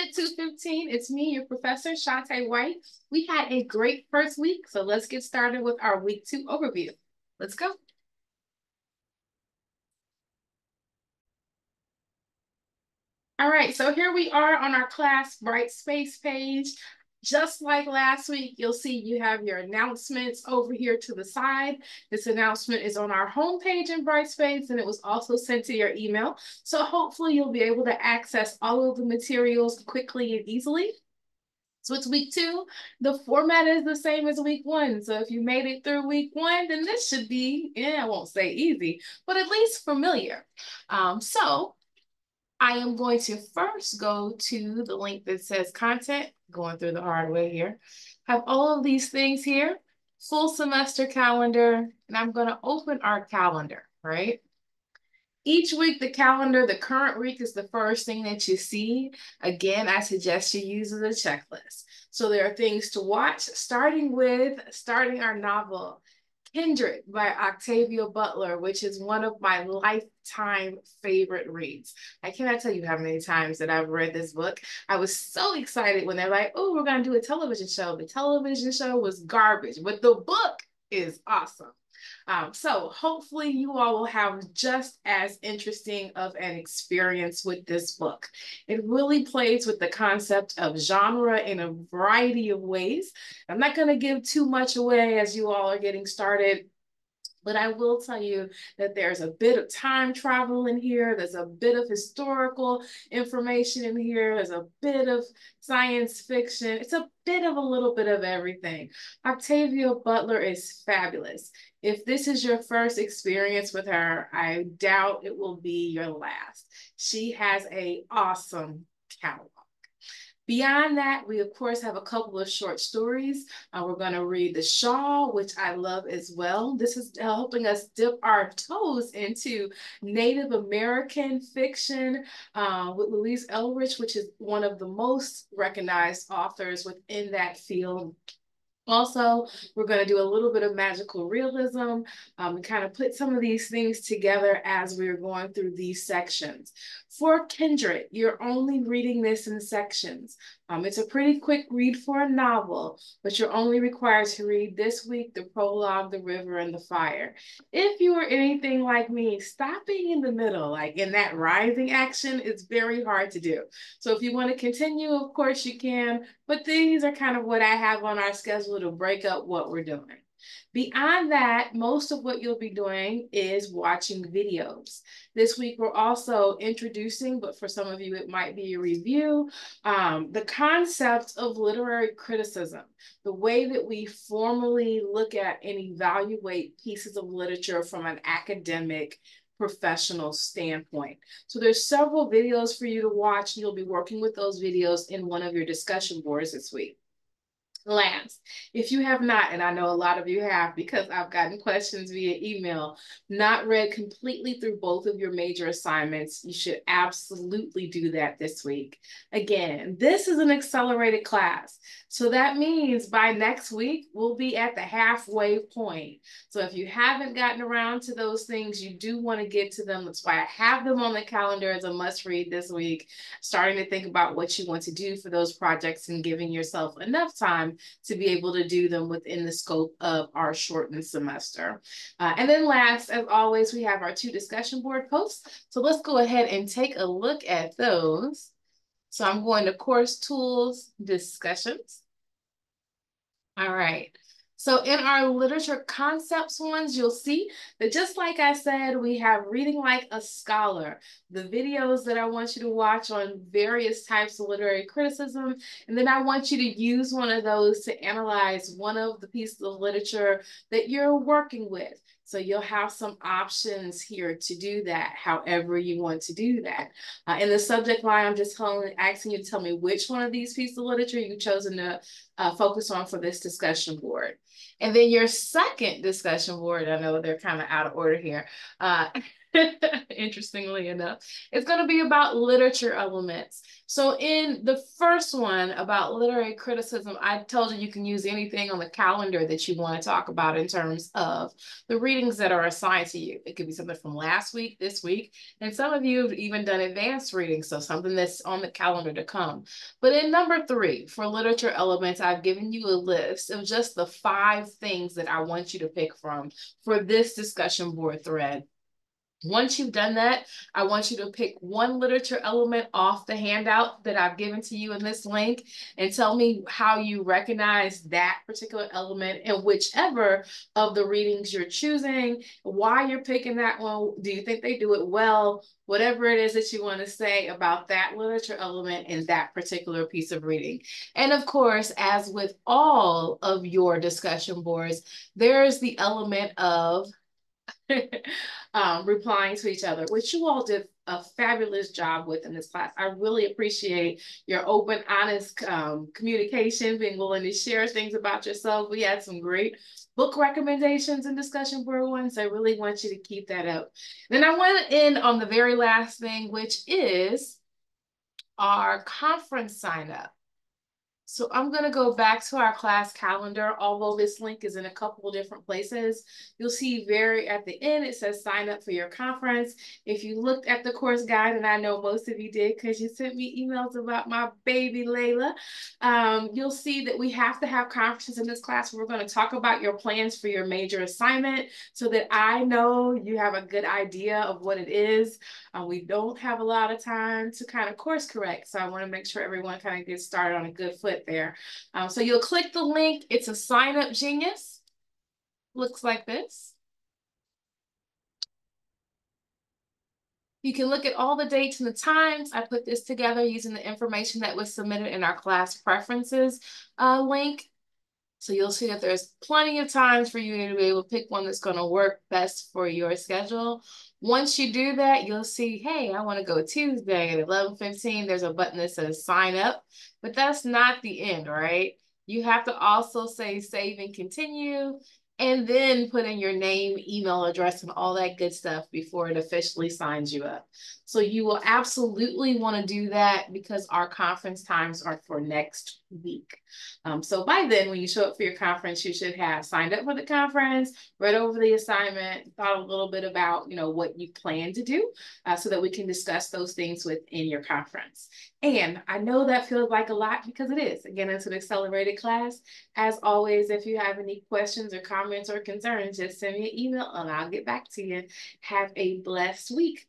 at 2:15. It's me, your professor, Shante White. We had a great first week, so let's get started with our week 2 overview. Let's go. All right, so here we are on our class Brightspace page. Just like last week, you'll see you have your announcements over here to the side. This announcement is on our homepage in Brightspace, and it was also sent to your email. So hopefully you'll be able to access all of the materials quickly and easily. So it's week 2. The format is the same as week 1. So if you made it through week 1, then this should be, I won't say easy, but at least familiar. So I am going to first go to the link that says content, going through the hard way here. Have all of these things here, full semester calendar, and I'm going to open our calendar, right? Each week, the calendar, the current week is the first thing that you see. Again, I suggest you use it as a checklist. So there are things to watch, starting our novel, Kindred by Octavia Butler, which is one of my lifetime favorite reads. I cannot tell you how many times that I've read this book. I was so excited when they're like, oh, we're going to do a television show. The television show was garbage, but the book is awesome. So hopefully you all will have just as interesting of an experience with this book. It really plays with the concept of genre in a variety of ways. I'm not going to give too much away as you all are getting started. But I will tell you that there's a bit of time travel in here. There's a bit of historical information in here. There's a bit of science fiction. It's a bit of a little bit of everything. Octavia Butler is fabulous. If this is your first experience with her, I doubt it will be your last. She has an awesome catalog. Beyond that, we of course have a couple of short stories. We're going to read The Shawl, which I love as well. This is helping us dip our toes into Native American fiction with Louise Ellrich, which is one of the most recognized authors within that field. Also, we're going to do a little bit of magical realism and kind of put some of these things together as we're going through these sections. For Kindred, you're only reading this in sections. It's a pretty quick read for a novel, but you're only required to read this week, the prologue, the river, and the fire. If you are anything like me, stopping in the middle, like in that rising action, is very hard to do. So if you want to continue, of course you can, but these are kind of what I have on our schedule to break up what we're doing. Beyond that, most of what you'll be doing is watching videos. This week, we're also introducing, but for some of you, it might be a review, the concept of literary criticism, the way that we formally look at and evaluate pieces of literature from an academic professional standpoint. So there's several videos for you to watch. You'll be working with those videos in one of your discussion boards this week. Last, if you have not, and I know a lot of you have because I've gotten questions via email, not read completely through both of your major assignments, you should absolutely do that this week. Again, this is an accelerated class. So that means by next week, we'll be at the halfway point. So if you haven't gotten around to those things, you do want to get to them. That's why I have them on the calendar as a must read this week, starting to think about what you want to do for those projects and giving yourself enough time to be able to do them within the scope of our shortened semester. And then last, as always, we have our 2 discussion board posts. So let's go ahead and take a look at those. So I'm going to course tools, discussions. All right. So in our literature concepts ones, you'll see that just like I said, we have Reading Like a Scholar, the videos that I want you to watch on various types of literary criticism. And then I want you to use one of those to analyze one of the pieces of literature that you're working with. So you'll have some options here to do that, however you want to do that. In the subject line, I'm just asking you to tell me which one of these pieces of literature you've chosen to focus on for this discussion board. And then your second discussion board, I know they're kind of out of order here. interestingly enough. It's going to be about literature elements. So in the first one about literary criticism, I told you can use anything on the calendar that you want to talk about in terms of the readings that are assigned to you. It could be something from last week, this week, and some of you have even done advanced reading, so something that's on the calendar to come. But in number 3, for literature elements, I've given you a list of just the 5 things that I want you to pick from for this discussion board thread. Once you've done that, I want you to pick one literature element off the handout that I've given to you in this link and tell me how you recognize that particular element in whichever of the readings you're choosing, why you're picking that one. Do you think they do it well? Whatever it is that you want to say about that literature element in that particular piece of reading. And of course, as with all of your discussion boards, there's the element of replying to each other, which you all did a fabulous job with in this class. I really appreciate your open, honest communication, being willing to share things about yourself. We had some great book recommendations and discussion board ones. I really want you to keep that up. Then I want to end on the very last thing, which is our conference sign up. So I'm going to go back to our class calendar, although this link is in a couple of different places. You'll see very at the end, it says sign up for your conference. If you looked at the course guide, and I know most of you did because you sent me emails about my baby Layla, you'll see that we have to have conferences in this class. We're going to talk about your plans for your major assignment so that I know you have a good idea of what it is. We don't have a lot of time to kind of course correct. So I want to make sure everyone kind of gets started on a good foot there. So you'll click the link. It's a Sign Up Genius. Looks like this. You can look at all the dates and the times. I put this together using the information that was submitted in our class preferences link. So you'll see that there's plenty of times for you to be able to pick one that's going to work best for your schedule. Once you do that, you'll see, hey, I want to go Tuesday at 11:15. There's a button that says sign up, but that's not the end, right? You have to also say save and continue, and then put in your name, email address, and all that good stuff before it officially signs you up. So you will absolutely want to do that because our conference times are for next week. So by then, when you show up for your conference, you should have signed up for the conference, read over the assignment, thought a little bit about, what you plan to do so that we can discuss those things within your conference. And I know that feels like a lot because it is. Again, it's an accelerated class. As always, if you have any questions or comments or concerns, just send me an email and I'll get back to you. Have a blessed week.